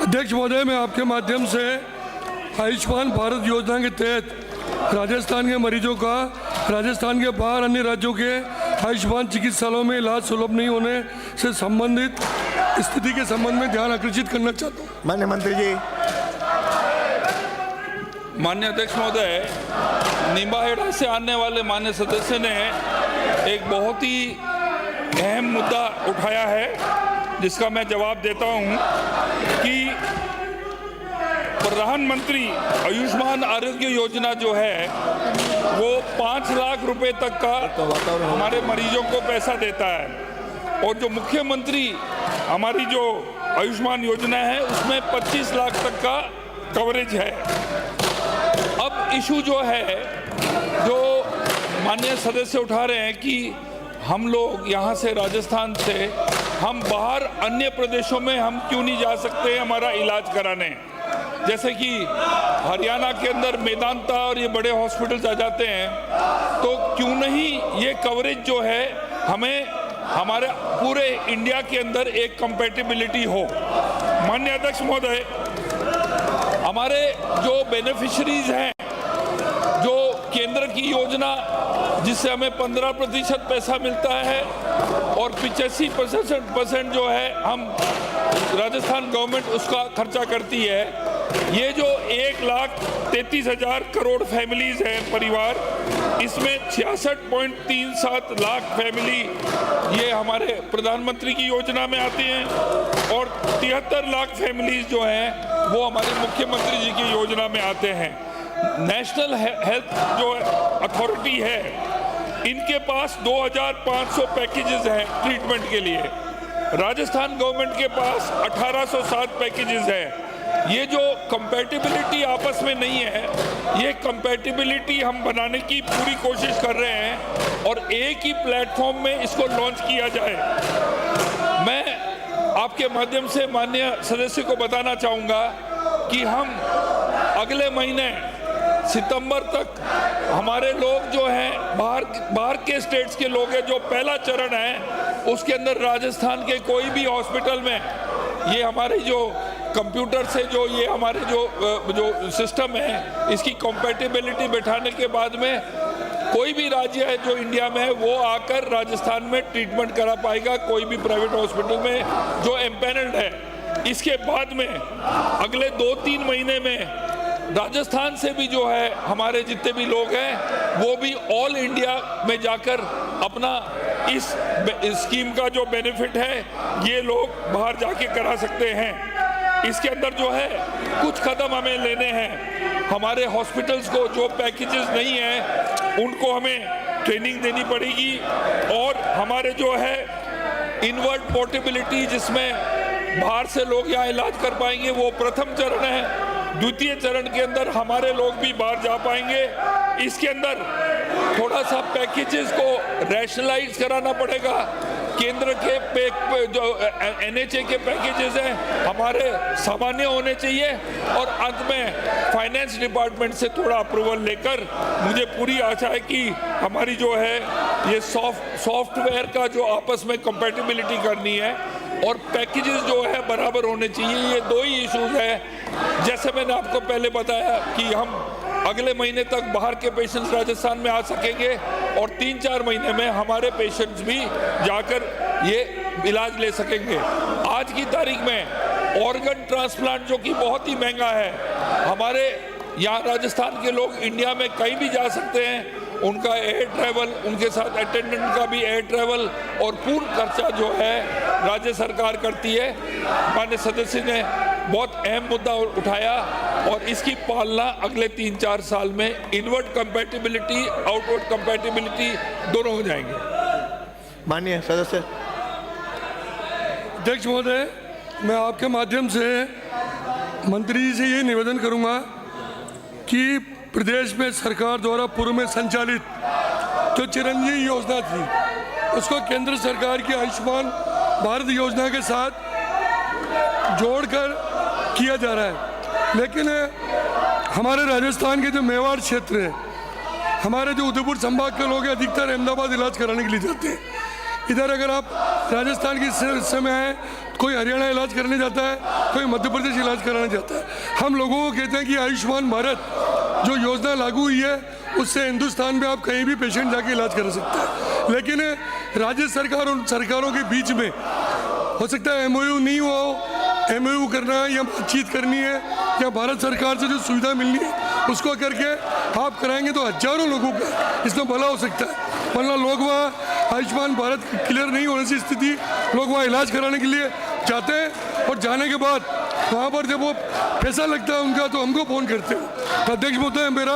अध्यक्ष महोदय, मैं आपके माध्यम से आयुष्मान भारत योजना के तहत राजस्थान के मरीजों का राजस्थान के बाहर अन्य राज्यों के आयुष्मान चिकित्सालयों में इलाज सुलभ नहीं होने से संबंधित स्थिति के संबंध में ध्यान आकर्षित करना चाहता हूँ। माननीय मंत्री जी। माननीय अध्यक्ष महोदय, निम्बाहेड़ा से आने वाले माननीय सदस्य ने एक बहुत ही अहम मुद्दा उठाया है, जिसका मैं जवाब देता हूं कि प्रधानमंत्री आयुष्मान आरोग्य योजना जो है वो 5 लाख रुपए तक का हमारे मरीजों को पैसा देता है, और जो मुख्यमंत्री हमारी जो आयुष्मान योजना है उसमें 25 लाख तक का कवरेज है। अब इशू जो है, जो माननीय सदस्य उठा रहे हैं कि हम लोग यहाँ से राजस्थान से हम बाहर अन्य प्रदेशों में हम क्यों नहीं जा सकते हमारा इलाज कराने, जैसे कि हरियाणा के अंदर मेदांता और ये बड़े हॉस्पिटल्स आ जाते हैं, तो क्यों नहीं ये कवरेज जो है हमें हमारे पूरे इंडिया के अंदर एक कंपैटिबिलिटी हो। माननीय अध्यक्ष महोदय, हमारे जो बेनिफिशरीज हैं, जो केंद्र की योजना जिससे हमें 15% पैसा मिलता है और 85% जो है हम राजस्थान गवर्नमेंट उसका खर्चा करती है, ये जो 1,33,000 करोड़ फैमिलीज हैं परिवार, इसमें 66.37 लाख फैमिली ये हमारे प्रधानमंत्री की योजना में आती हैं और 73 लाख फैमिलीज जो हैं वो हमारे मुख्यमंत्री जी की योजना में आते हैं। नेशनल हेल्थ जो अथॉरिटी है, इनके पास 2,500 पैकेजेस हैं ट्रीटमेंट के लिए। राजस्थान गवर्नमेंट के पास 1,807 पैकेजेस हैं। ये जो कंपैटिबिलिटी आपस में नहीं है, ये कंपैटिबिलिटी हम बनाने की पूरी कोशिश कर रहे हैं और एक ही प्लेटफॉर्म में इसको लॉन्च किया जाए। मैं आपके माध्यम से माननीय सदस्य को बताना चाहूँगा कि हम अगले महीने सितंबर तक हमारे लोग जो हैं बाहर के स्टेट्स के लोग हैं, जो पहला चरण है उसके अंदर राजस्थान के कोई भी हॉस्पिटल में ये हमारे जो कंप्यूटर से जो ये हमारे जो सिस्टम है इसकी कंपैटिबिलिटी बैठाने के बाद में कोई भी राज्य है जो इंडिया में है वो आकर राजस्थान में ट्रीटमेंट करा पाएगा, कोई भी प्राइवेट हॉस्पिटल में जो एम्पैनल्ड है। इसके बाद में अगले 2-3 महीने में राजस्थान से भी जो है हमारे जितने भी लोग हैं वो भी ऑल इंडिया में जाकर अपना इस स्कीम का जो बेनिफिट है ये लोग बाहर जाके करा सकते हैं। इसके अंदर जो है कुछ कदम हमें लेने हैं। हमारे हॉस्पिटल्स को जो पैकेजेस नहीं हैं उनको हमें ट्रेनिंग देनी पड़ेगी, और हमारे जो है इनवर्ड पोर्टेबिलिटी जिसमें बाहर से लोग यहाँ इलाज कर पाएंगे वो प्रथम चरण है। द्वितीय चरण के अंदर हमारे लोग भी बाहर जा पाएंगे। इसके अंदर थोड़ा सा पैकेजेस को रैशनलाइज कराना पड़ेगा। केंद्र के जो NHA के पैकेजेस हैं हमारे सामान्य होने चाहिए, और अंत में फाइनेंस डिपार्टमेंट से थोड़ा अप्रूवल लेकर मुझे पूरी आशा है कि हमारी जो है ये सॉफ्टवेयर का जो आपस में कंपैटिबिलिटी करनी है और पैकेजेस जो है बराबर होने चाहिए। ये 2 ही इश्यूज है। जैसे मैंने आपको पहले बताया कि हम अगले महीने तक बाहर के पेशेंट्स राजस्थान में आ सकेंगे और 3-4 महीने में हमारे पेशेंट्स भी जाकर ये इलाज ले सकेंगे। आज की तारीख में ऑर्गन ट्रांसप्लांट जो कि बहुत ही महंगा है, हमारे यहाँ राजस्थान के लोग इंडिया में कहीं भी जा सकते हैं, उनका एयर ट्रैवल, उनके साथ अटेंडेंट का भी एयर ट्रैवल और पूर्ण खर्चा जो है राज्य सरकार करती है। माननीय सदस्य ने बहुत अहम मुद्दा उठाया और इसकी पालना अगले 3-4 साल में इनवर्ड कंपैटिबिलिटी, आउटवर्ड कंपैटिबिलिटी दोनों हो जाएंगे। माननीय सदस्य। अध्यक्ष महोदय, मैं आपके माध्यम से मंत्री जी से ये निवेदन करूंगा कि प्रदेश में सरकार द्वारा पूर्व में संचालित जो चिरंजीवी योजना थी उसको केंद्र सरकार की आयुष्मान भारत योजना के साथ जोड़कर किया जा रहा है, लेकिन हमारे राजस्थान के जो मेवाड़ क्षेत्र है, हमारे जो उदयपुर संभाग के लोग हैं अधिकतर अहमदाबाद इलाज कराने के लिए जाते हैं। इधर अगर आप राजस्थान की समय आए कोई हरियाणा इलाज करने जाता है, कोई मध्य प्रदेश इलाज कराने जाता है। हम लोगों को कहते हैं कि आयुष्मान भारत जो योजना लागू हुई है उससे हिंदुस्तान में आप कहीं भी पेशेंट जाके इलाज कर सकते हैं, लेकिन राज्य सरकार और सरकारों के बीच में हो सकता है एमओयू नहीं हुआ हो, एमओयू करना है या बातचीत करनी है या भारत सरकार से जो सुविधा मिलनी है उसको करके आप कराएंगे तो हजारों लोगों का इसमें भला हो सकता है। वरना लोग वहाँ आयुष्मान भारत क्लियर नहीं होने की स्थिति, लोग वहाँ इलाज कराने के लिए जाते हैं और जाने के बाद वहाँ पर जब वो पैसा लगता है उनका तो हमको फ़ोन करते हैं। अध्यक्ष महोदय, मेरा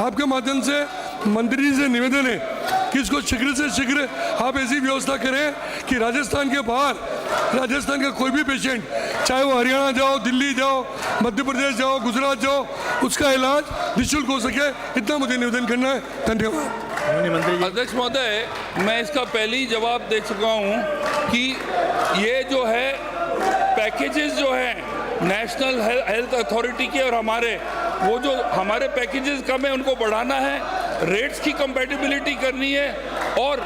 आपके माध्यम से मंत्री जी से निवेदन है कि इसको शीघ्र से शीघ्र आप ऐसी व्यवस्था करें कि राजस्थान के बाहर, राजस्थान का कोई भी पेशेंट, चाहे वो हरियाणा जाओ, दिल्ली जाओ, मध्य प्रदेश जाओ, गुजरात जाओ, उसका इलाज निःशुल्क हो सके। इतना मुझे निवेदन करना है। धन्यवाद। माननीय मंत्री जी। अध्यक्ष महोदय, मैं इसका पहले ही जवाब दे चुका हूँ कि ये जो है पैकेजेस जो हैं नेशनल हेल्थ अथॉरिटी के और हमारे, वो जो हमारे पैकेजेस कम है उनको बढ़ाना है, रेट्स की कंपैटिबिलिटी करनी है और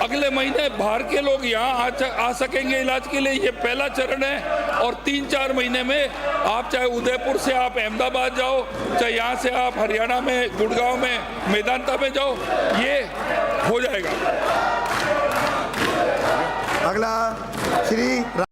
अगले महीने बाहर के लोग यहाँ आ सकेंगे इलाज के लिए। ये पहला चरण है और 3-4 महीने में आप चाहे उदयपुर से आप अहमदाबाद जाओ, चाहे यहाँ से आप हरियाणा में गुड़गांव में मेदांता में जाओ, ये हो जाएगा। अगला श्री